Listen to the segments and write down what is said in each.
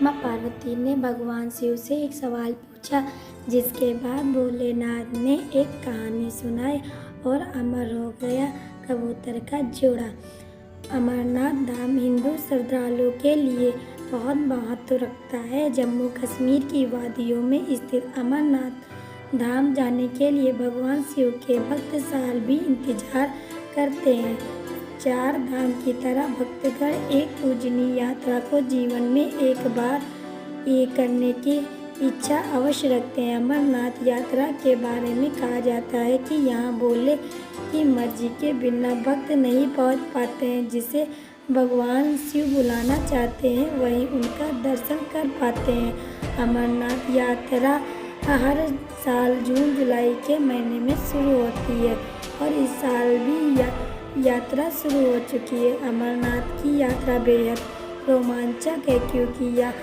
माँ पार्वती ने भगवान शिव से एक सवाल पूछा, जिसके बाद भोलेनाथ ने एक कहानी सुनाई और अमर हो गया कबूतर का जोड़ा। अमरनाथ धाम हिंदू श्रद्धालुओं के लिए बहुत महत्व रखता है। जम्मू कश्मीर की वादियों में स्थित अमरनाथ धाम जाने के लिए भगवान शिव के भक्त साल भी इंतजार करते हैं। चार धाम की तरह भक्तगण एक पूजनीय यात्रा को जीवन में एक बार ये करने की इच्छा अवश्य रखते हैं। अमरनाथ यात्रा के बारे में कहा जाता है कि यहाँ भोले की मर्जी के बिना भक्त नहीं पहुँच पाते हैं। जिसे भगवान शिव बुलाना चाहते हैं वहीं उनका दर्शन कर पाते हैं। अमरनाथ यात्रा हर साल जून जुलाई के महीने में शुरू होती है और इस साल भी यात्रा शुरू हो चुकी है। अमरनाथ की यात्रा बेहद रोमांचक है क्योंकि यह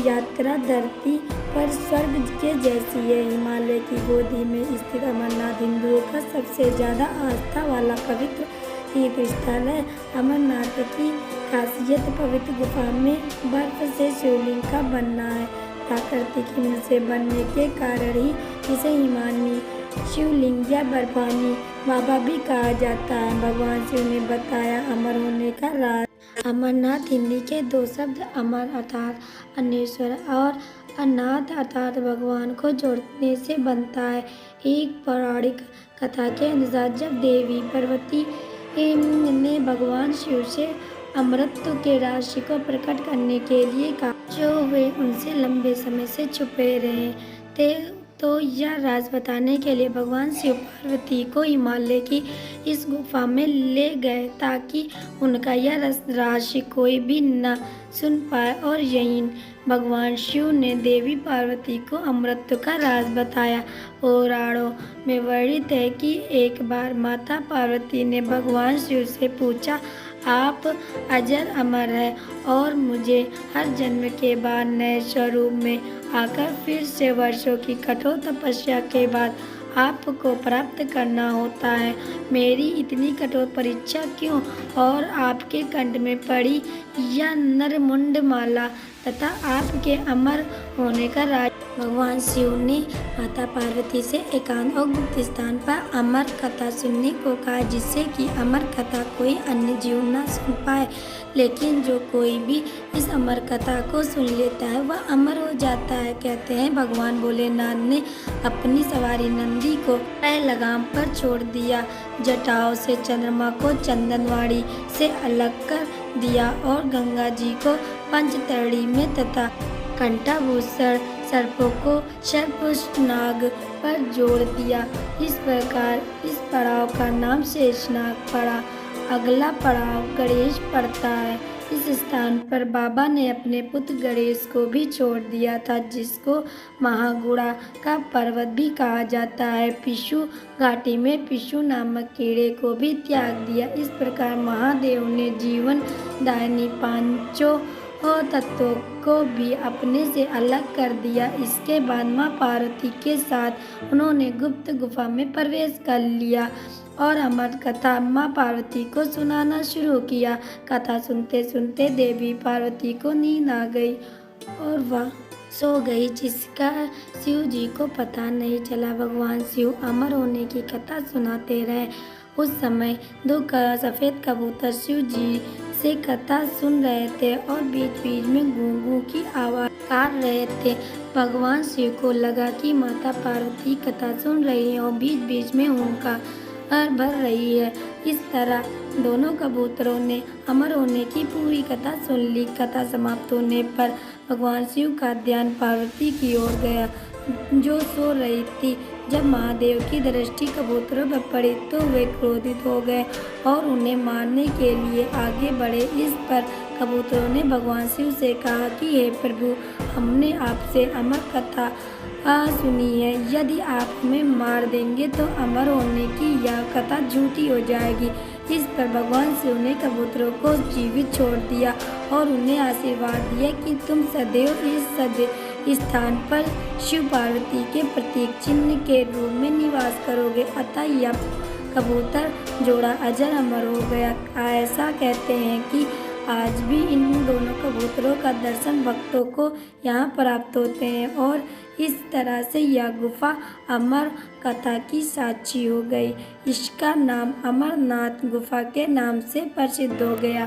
यात्रा धरती पर स्वर्ग के जैसी है। हिमालय की गोदी में स्थित अमरनाथ हिंदुओं का सबसे ज़्यादा आस्था वाला पवित्र तीर्थ स्थल है। अमरनाथ की खासियत पवित्र गुफा में बर्फ से शिवलिंग का बनना है। प्राकृतिक हिम से बनने के कारण ही इसे हिमानी शिवलिंग या बर्फानी बाबा भी कहा जाता है। भगवान शिव ने बताया अमर होने का राज। अमरनाथ हिंदी के दो शब्द अमर अर्थात अनेश्वर और अनाथ अर्थात भगवान को जोड़ने से बनता है। एक पौराणिक कथा के अनुसार जब देवी पार्वती ने भगवान शिव से अमृत के राशि को प्रकट करने के लिए कहा, जो वे उनसे लंबे समय से छुपे रहे थे, तो यह राज बताने के लिए भगवान शिव पार्वती को हिमालय की इस गुफा में ले गए ताकि उनका यह रहस्य कोई भी न सुन पाए। और यहीं भगवान शिव ने देवी पार्वती को अमृत का राज बताया। पुराणों में वर्णित है कि एक बार माता पार्वती ने भगवान शिव से पूछा, आप अजर अमर है और मुझे हर जन्म के बाद नए स्वरूप में आकर फिर से वर्षों की कठोर तपस्या के बाद आपको प्राप्त करना होता है। मेरी इतनी कठोर परीक्षा क्यों? और आपके कंठ में पड़ी यह नरमुंड माला तथा आपके अमर होने का राज। भगवान शिव ने माता पार्वती से एकांत और गुप्त स्थान पर अमर कथा सुनने को कहा, जिससे कि अमर कथा कोई अन्य जीव न सुन पाए। लेकिन जो कोई भी इस अमर कथा को सुन लेता है वह अमर हो जाता है। कहते हैं भगवान भोलेनाथ ने अपनी सवारी नंदी को तय लगाम पर छोड़ दिया, जटाओं से चंद्रमा को चंदनवाड़ी से अलग कर दिया और गंगा जी को पंचतरणी में तथा कंठाभूषण सर्पों को सर्पनाग पर जोड़ दिया। इस प्रकार इस पड़ाव का नाम शेषनाग पड़ा। अगला पड़ाव गणेश पड़ता है। इस स्थान पर बाबा ने अपने पुत्र गणेश को भी छोड़ दिया था, जिसको महागुड़ा का पर्वत भी कहा जाता है। पिशु घाटी में पिशु नामक कीड़े को भी त्याग दिया। इस प्रकार महादेव ने जीवन दायिनी पांचों तत्वों को भी अपने से अलग कर दिया। इसके बाद माँ पार्वती के साथ उन्होंने गुप्त गुफा में प्रवेश कर लिया और अमर कथा माँ पार्वती को सुनाना शुरू किया। कथा सुनते सुनते देवी पार्वती को नींद आ गई और वह सो गई, जिसका शिव जी को पता नहीं चला। भगवान शिव अमर होने की कथा सुनाते रहे। उस समय दो सफ़ेद कबूतर शिव जी से कथा सुन रहे थे और बीच बीच में गूंगू की आवाज़ कर रहे थे। भगवान शिव को लगा कि माता पार्वती कथा सुन रही है और बीच बीच में उनका भर रही है। इस तरह दोनों कबूतरों ने अमर होने की पूरी कथा सुन ली। कथा समाप्त होने पर भगवान शिव का ध्यान पार्वती की ओर गया, जो सो रही थी। जब महादेव की दृष्टि कबूतरों पर पड़ी तो वे क्रोधित हो गए और उन्हें मारने के लिए आगे बढ़े। इस पर कबूतरों ने भगवान शिव से कहा कि हे प्रभु, हमने आपसे अमर कथा सुनी है। यदि आप हमें मार देंगे तो अमर होने की यह कथा झूठी हो जाएगी। इस पर भगवान शिव ने कबूतरों को जीवित छोड़ दिया और उन्हें आशीर्वाद दिया कि तुम सदैव इस स्थान पर शिव पार्वती के प्रतीक चिन्ह के रूप में निवास करोगे। अतः यह कबूतर जोड़ा अजर अमर हो गया। ऐसा कहते हैं कि आज भी इन दोनों कबूतरों चित्रों का दर्शन भक्तों को यहाँ प्राप्त होते हैं और इस तरह से यह गुफा अमर कथा की साक्षी हो गई। इसका नाम अमरनाथ गुफा के नाम से प्रसिद्ध हो गया।